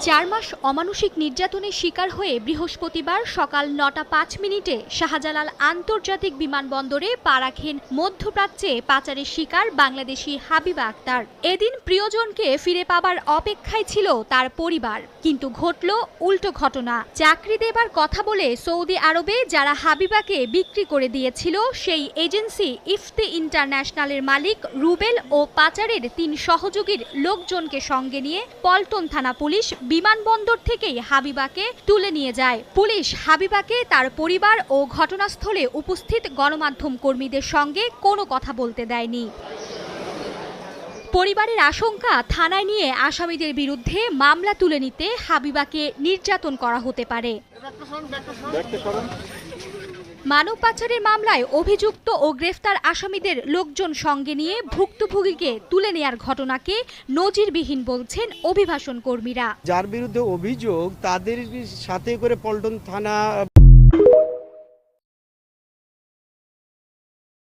4 মাস অমানুষিক নির্যাতনের শিকার হয়ে বৃহস্পতিবার সকাল ৯টা ৫ মিনিটে শাহজালাল আন্তর্জাতিক বিমানবন্দরে পা রাখেন মধ্যপ্রাচ্যে পাচারের শিকার বাংলাদেশি হাবিবা আক্তার। এদিন প্রিয়জনকে ফিরে পাবার অপেক্ষায় ছিল তার পরিবার, কিন্তু ঘটল উল্টো ঘটনা। চাকরি দেবার কথা বলে সৌদি আরবে যারা হাবিবাকে বিক্রি করে দিয়েছিল, সেই এজেন্সি ইফতি ইন্টারন্যাশনালের মালিক রুবেল ও পাচারের ৩ সহযোগীর লোকজনকে সঙ্গে নিয়ে পল্টন থানা পুলিশ বিমানবন্দর থেকেই হাবিবাকে তুলে নিয়ে যায়। পুলিশ হাবিবাকে তার পরিবার ও ঘটনাস্থলে উপস্থিত গণমাধ্যম কর্মীদের সঙ্গে কোনো কথা বলতে দেয়নি। পরিবারের আশঙ্কা, থানায় নিয়ে আসামিদের বিরুদ্ধে মামলা তুলে নিতে হাবিবাকে নির্যাতন করা হতে পারে। মানব পাচারের মামলায় অভিযুক্ত ও গ্রেফতার আসামিদের লোকজন সঙ্গে নিয়ে ভুক্তভোগীকে তুলে নেয়ার ঘটনাকে নজিরবিহীন বলছেন অভিবাসন কর্মীরা। যার বিরুদ্ধে অভিযোগ তাদের সাথে করে পল্টন থানা